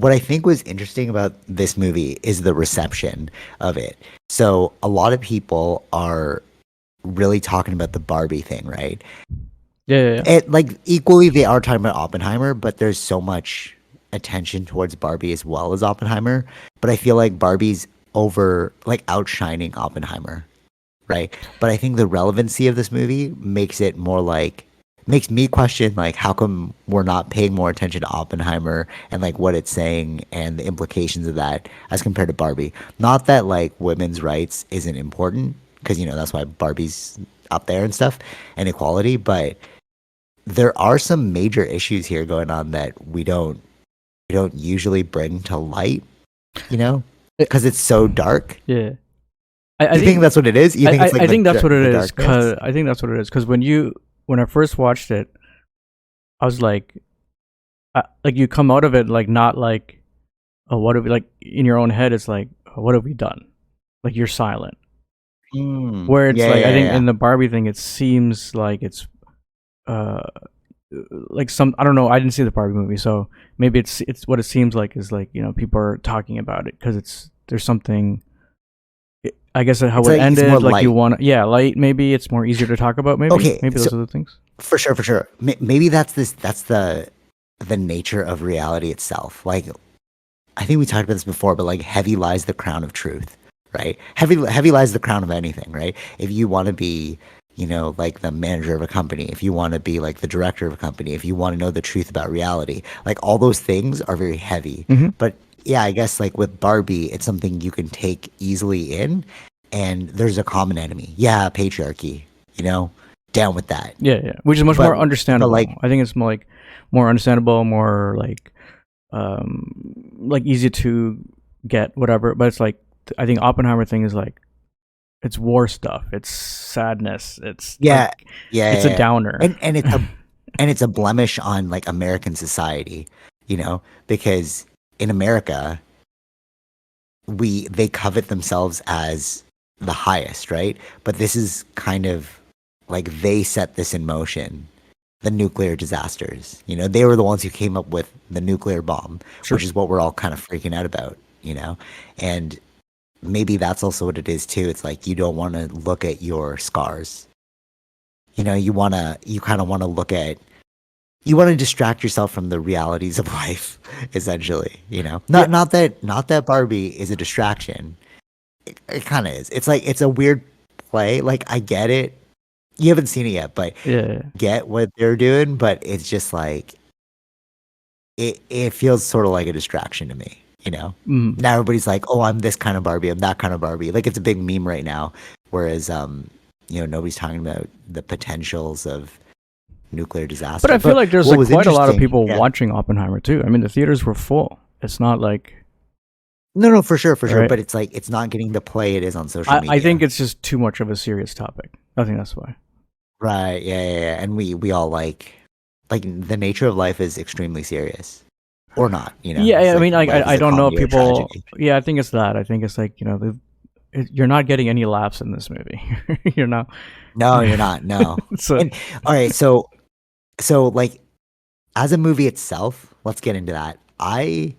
what I think was interesting about this movie is the reception of it. So a lot of people are really talking about the Barbie thing, right? Yeah. It like equally they are talking about Oppenheimer, but there's so much attention towards Barbie as well as Oppenheimer. But I feel like Barbie's over like outshining Oppenheimer, right? But I think the relevancy of this movie makes it more like makes me question like how come we're not paying more attention to Oppenheimer and like what it's saying and the implications of that as compared to Barbie. Not that like women's rights isn't important because that's why Barbie's up there and stuff and equality, but there are some major issues here going on that we don't usually bring to light, because it's so dark. Yeah. You think that's what it is? You think it's like I think that's what it the is. darkness? I think that's what it is. Because when I first watched it, I was like you come out of it like not like, oh, what have we, like in your own head? It's like, oh, what have we done? Like you're silent. Where it's Yeah, like I yeah, think yeah. in the Barbie thing, it seems like it's uh like some, I don't know. I didn't see the Barbie movie, so maybe it's what it seems like is like people are talking about it because there's something. I guess how It's it like it's more ended, like you light. want, yeah, light. Maybe it's more easier to talk about. Okay, Maybe so those are the things. for sure, for sure. Maybe that's the nature of reality itself. Like I think we talked about this before, but like heavy lies the crown of truth, right? Heavy lies the crown of anything, right? If you want to be, like the manager of a company, if you want to be like the director of a company, if you want to know the truth about reality, like all those things are very heavy. Mm-hmm. But yeah, I guess like with Barbie, it's something you can take easily in, and there's a common enemy. Yeah, patriarchy, down with that. Yeah, which is much But more but understandable. like I think it's more like more understandable, more like easy to get, whatever. But it's like I think Oppenheimer thing is like it's war stuff, it's sadness, it's yeah, like yeah, it's yeah, a yeah. downer. And it's a blemish on like American society, because in America they covet themselves as the highest, right? But this is kind of like they set this in motion, the nuclear disasters. They were the ones who came up with the nuclear bomb, Sure. which is what we're all kind of freaking out about. And maybe that's also what it is too. It's like you don't want to look at your scars. You kind of want to you want to distract yourself from the realities of life, essentially. Yeah, Not that Barbie is a distraction. It kind of is. It's like it's a weird play. Like I get it. You haven't seen it yet, but yeah. get what they're doing. But it's just like it feels sort of like a distraction to me. Mm. Now everybody's like, oh, I'm this kind of Barbie. I'm that kind of Barbie. Like it's a big meme right now. Whereas nobody's talking about the potentials of nuclear But disaster. I feel But like there's what like was quite a lot of interesting, people yeah. watching Oppenheimer too. I mean, the theaters were full. It's not like, No, no, for sure, for sure. right. But it's like it's not getting the play it is on social I think media. it's just too much of a serious topic. I think that's why. Right. Yeah, yeah, yeah. And we all like the nature of life is extremely serious. Or not, Yeah, It's I like mean, like life is I a don't know if comedy or a people. tragedy. Yeah, I think it's that. I think it's like you're not getting any laughs in this movie. You're not. No, you're not. No. So And all right, so like as a movie itself, let's get into that. I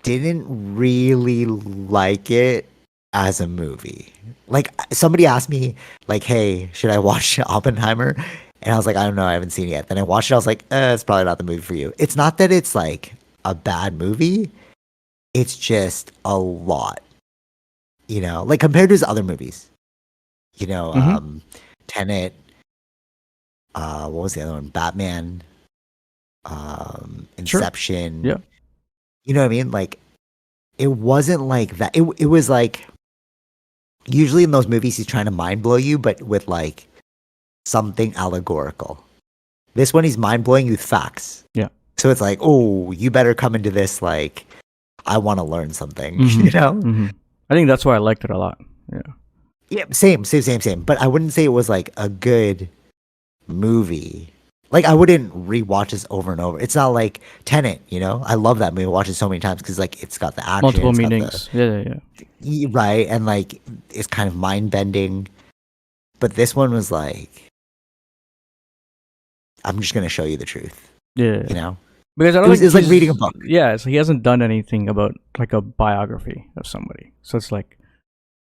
didn't really like it as a movie. Like somebody asked me, like, "Hey, should I watch Oppenheimer?" And I was like, "I don't know, I haven't seen it yet." Then I watched it. I was like, "It's probably not the movie for you." It's not that it's like a bad movie. It's just a lot, like compared to his other movies. You know, hmm um, Tenet. What was the other one? Batman. sure, Inception. yeah, You know what I mean? Like it wasn't like that. It was like usually in those movies he's trying to mind blow you, but with like something allegorical. This one he's mind blowing you with facts. yeah. So it's like, oh, you better come into this like I want to learn something, hmm you know? I think that's why I liked it a lot. Yeah. Yeah, same. But I wouldn't say it was like a good movie. Like I wouldn't rewatch this over and over. It's not like Tenet, I love that movie. I watch it so many times because like it's got the action, Multiple it's got the meanings. Yeah. right, and like it's kind of mind bending. But this one was like, I'm just gonna show you the truth, Yeah. you know. because I It don't was think like reading a book. Yeah, so he hasn't done anything about like a biography of somebody. So it's like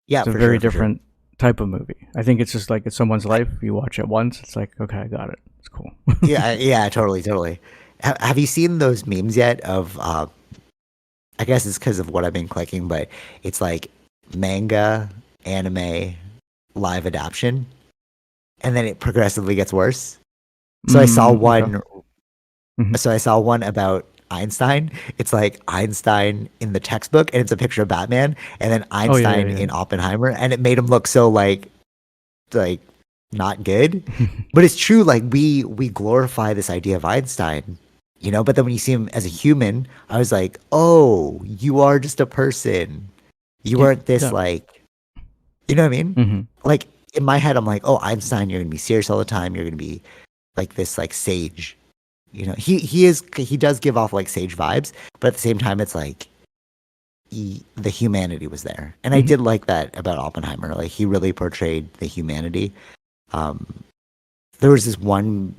Yeah, it's a for very sure, for sure. different type of movie. I think it's just like it's someone's life. You watch it once, it's like okay, I got it. It's cool. Yeah, yeah, totally, totally. Have you seen those memes yet of I guess it's because of what I've been clicking, but it's like manga, anime, live adaptation, and then it progressively gets worse. So I saw Okay. one. Mhm. So I saw one about Einstein. It's like Einstein in the textbook, and it's a picture of Batman, and then Oh yeah, Einstein yeah, in Oppenheimer, and it made him look so like not good. yeah. But it's true. Like we glorify this idea of Einstein, But then when you see him as a human, I was like, oh, you are just a person. You aren't this Yeah. like, you know what I mean? Hmm. Like in my head, I'm like, oh, Einstein, you're gonna be serious all the time. You're gonna be like this like sage. He does give off like sage vibes, but at the same time, it's like the humanity was there, and I Hmm. did like that about Oppenheimer. Like he really portrayed the humanity. Um, there was this one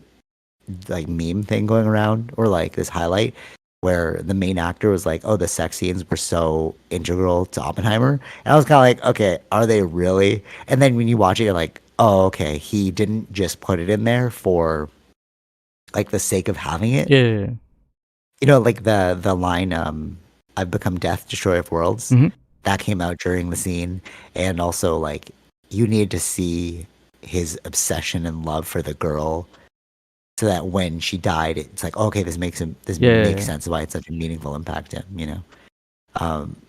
like meme thing going around, or like this highlight where the main actor was like, "Oh, the sex scenes were so integral to Oppenheimer," and I was kind of like, "Okay, are they really?" And then when you watch it, you're like, "Oh, okay, he didn't just put it in there for like the sake of having it." Yeah, yeah, yeah. Like the line, "I've become death, destroyer of worlds." Hmm. That came out during the scene, and also like you need to see his obsession and love for the girl, so that when she died, it's like, okay, this Yeah, yeah, makes yeah. sense why it's such a meaningful impact to him.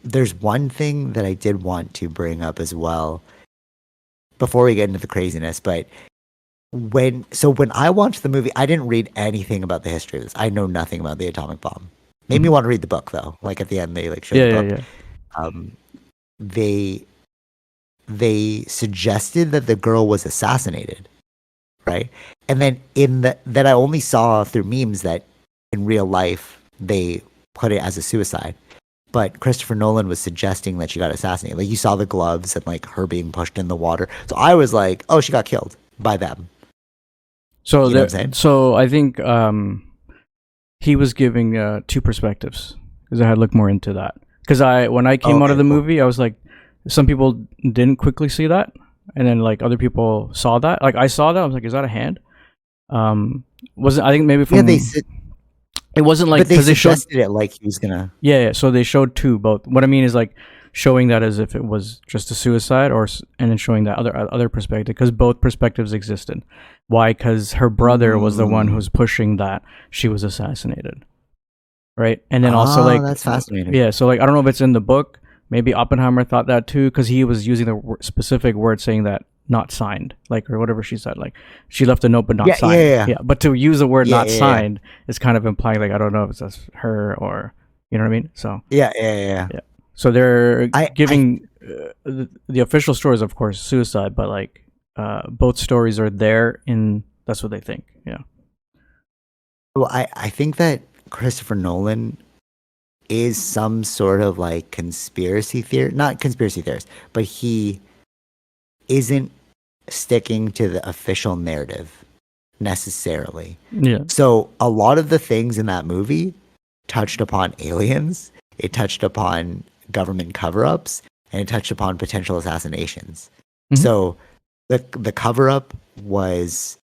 There's one thing that I did want to bring up as well before we get into the craziness, but when I watched the movie, I didn't read anything about the history of this. I know nothing about the atomic bomb. Made me Hmm. want to read the book though. Like at the end, they like show Yeah, the yeah, book. yeah. Um, they they suggested that the girl was assassinated, right? And then that I only saw through memes that in real life they put it as a suicide. But Christopher Nolan was suggesting that she got assassinated. Like you saw the gloves and like her being pushed in the water. So I was like, oh, she got killed by them. So You know what there, I'm saying? so I think he was giving two perspectives because I had to look more into that. Because when I Oh, came out of okay, the cool. movie, I was like, some people didn't quickly see that, and then like other people saw that. Like I saw that, I was like, is that a hand? Wasn't I think maybe Yeah, from it wasn't like but they because they showed suggested it like he was gonna. yeah, so they showed two both. What I mean is like showing that as if it was just a suicide, and then showing that other perspective because both perspectives existed. Why? Because her brother was the one who Mm. was pushing that she was assassinated, right? And then also Oh, like that's fascinating. yeah, so like I don't know if it's in the book. Maybe Oppenheimer thought that too because he was using the specific word saying that not signed, like or whatever she said, like she left a note but not Yeah, yeah, signed. yeah, Yeah, but to use the word yeah, not yeah, yeah, signed is kind of implying like I don't know if it's just her or you know what I mean. So yeah, yeah, yeah, yeah. yeah, so they're I giving the official story is of course suicide, but like both stories are there in that's what they think. Yeah. well, I think that Christopher Nolan is some sort of like conspiracy theory, not conspiracy theorist, but he isn't sticking to the official narrative necessarily. Yeah. So a lot of the things in that movie touched upon aliens, it touched upon government cover-ups, and it touched upon potential assassinations. Hmm. So the cover-up was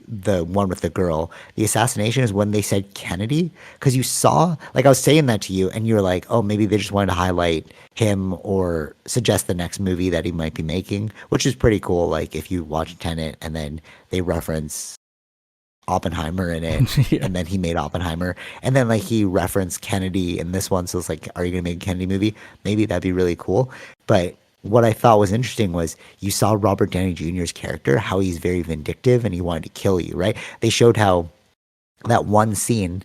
the one with the girl. The assassination is when they said Kennedy, because you saw, like I was saying that to you, and you were like, oh, maybe they just wanted to highlight him or suggest the next movie that he might be making, which is pretty cool. Like if you watch Tenet and then they reference Oppenheimer in it, Yeah. and then he made Oppenheimer, and then like he referenced Kennedy in this one, so it's like, are you gonna make a Kennedy movie? Maybe that'd be really cool. But what I thought was interesting was you saw Robert Downey Jr.'s character, how he's very vindictive and he wanted to kill you, right? They showed how that one scene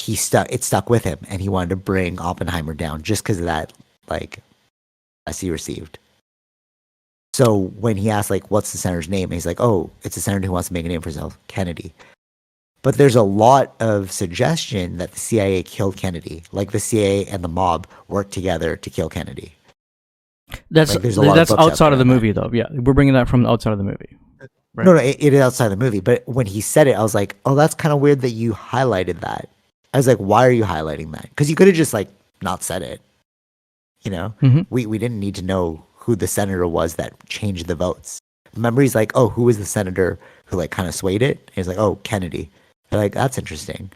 it stuck with him, and he wanted to bring Oppenheimer down just because of that, like, as he received. So when he asked like, "What's the senator's name?" and he's like, "Oh, it's a senator who wants to make a name for himself, Kennedy." But there's a lot of suggestion that the CIA killed Kennedy. Like the CIA and the mob worked together to kill Kennedy. Like there's a lot of That's books out outside there of the on that. movie though. Yeah, we're bringing that from the outside of the movie, right? No, it is outside the movie. But when he said it, I was like, oh, that's kind of weird that you highlighted that I was like, why are you highlighting that? Because you could have just like not said it. You know, Mm-hmm. we didn't need to know who the senator was that changed the votes. Remember, he's like, oh, who was the senator who like kind of swayed it? And he's like, oh, Kennedy. They're like, that's interesting.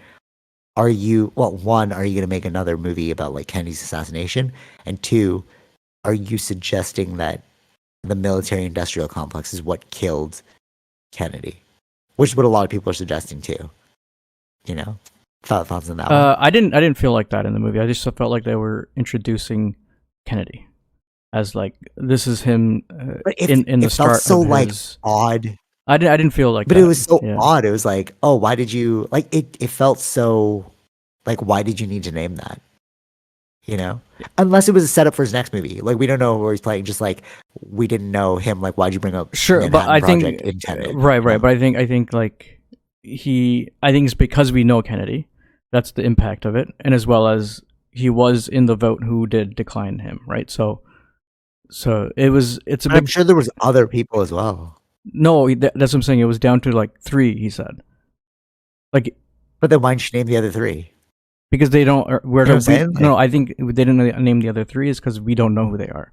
Are you, well, one, are you going to make another movie about like Kennedy's assassination? And two, are you suggesting that the military industrial complex is what killed Kennedy? Which is what a lot of people are suggesting too. You know, thoughts on that one? I didn't feel like that in the movie. I just felt like they were introducing Kennedy as like this is him But in the it felt start so of like his. odd. I didn't feel like But that. it was so Yeah. odd. It was like, oh, why did you like it? It felt so like, why did you need to name that? You know, unless it was a setup for his next movie. Like we don't know where he's playing. Just like we didn't know him. Like why'd you bring up Sure, but Manhattan I Project think intended? right, You know? But I think like I think it's because we know Kennedy. That's the impact of it, and as well as he was in the vote who did decline him, right? So it's a But I'm big sure there was other people as well. no. That's what I'm saying. It was down to like 3. He said, like But then why didn't you name the other three? because they don't. You know what I'm saying? Like, No, I think they didn't name the other 3 is because we don't know who they are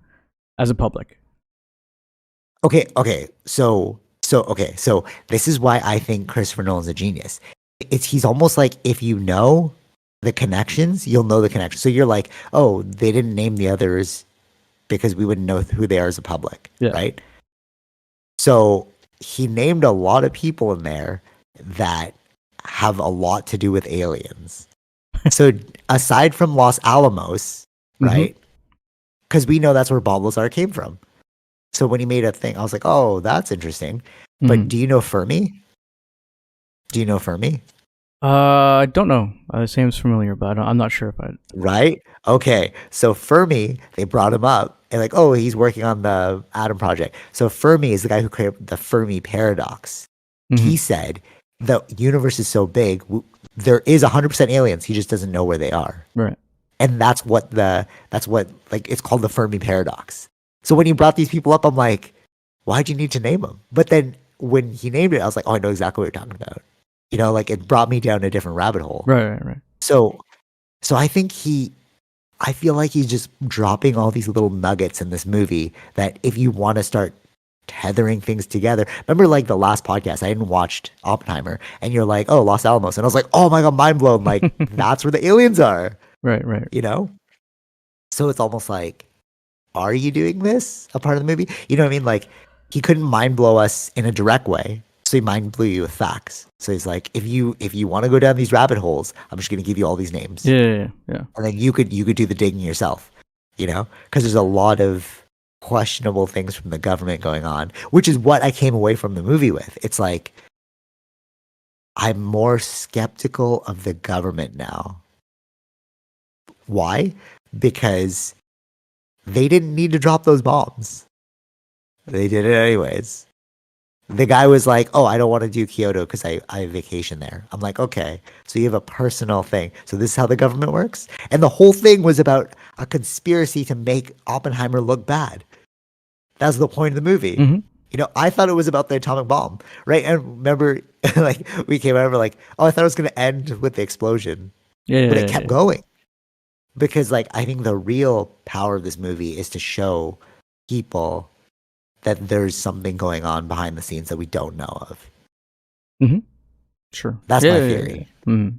as a public. okay. So this is why I think Christopher Nolan's a genius. He's almost like if you know the connections, you'll know the connections. So you're like, oh, they didn't name the others because we wouldn't know who they are as a public, Yeah. right? So he named a lot of people in there that have a lot to do with aliens. So aside from Los Alamos, right? Because we know that's where Bob Lazar came from. So when he made a thing, I was like, oh, that's interesting. But Mhm. do you know Fermi? Do you know Fermi? I don't know. It seems familiar, but I'm not sure if I. Right? Okay. So Fermi, they brought him up and like, oh, he's working on the Atom Project. So Fermi is the guy who created the Fermi paradox. He Mhm. said the universe is so big, there is 100% aliens. He just doesn't know where they are. Right. And that's what like it's called the Fermi paradox. So when he brought these people up, I'm like, why'd you need to name them? But then when he named it, I was like, oh, I know exactly what you're talking about. You know, like it brought me down a different rabbit hole. Right. So I think I feel like he's just dropping all these little nuggets in this movie that if you want to start tethering things together. Remember like the last podcast, I hadn't watched Oppenheimer and you're like, oh, Los Alamos. And I was like, oh my God, mind blown. Like that's where the aliens are, Right. you know? So it's almost like, are you doing this a part of the movie? You know what I mean? Like he couldn't mind blow us in a direct way. So he mind blew you with facts. So he's like, if you want to go down these rabbit holes, I'm just gonna give you all these names. Yeah. And then you could do the digging yourself, you know? Because there's a lot of questionable things from the government going on, which is what I came away from the movie with. It's like I'm more skeptical of the government now. Why? Because they didn't need to drop those bombs. They did it anyways. The guy was like, oh, I don't want to do Kyoto because I vacation there. I'm like, okay, so you have a personal thing. So this is how the government works? And the whole thing was about a conspiracy to make Oppenheimer look bad. That's the point of the movie. Hmm. You know, I thought it was about the atomic bomb, right? And remember, like, we came over like, oh, I thought it was going to end with the explosion. Yeah. But it kept going. Because, like, I think the real power of this movie is to show people that there's something going on behind the scenes that we don't know of. Hmm. Sure. That's my theory. Mhm.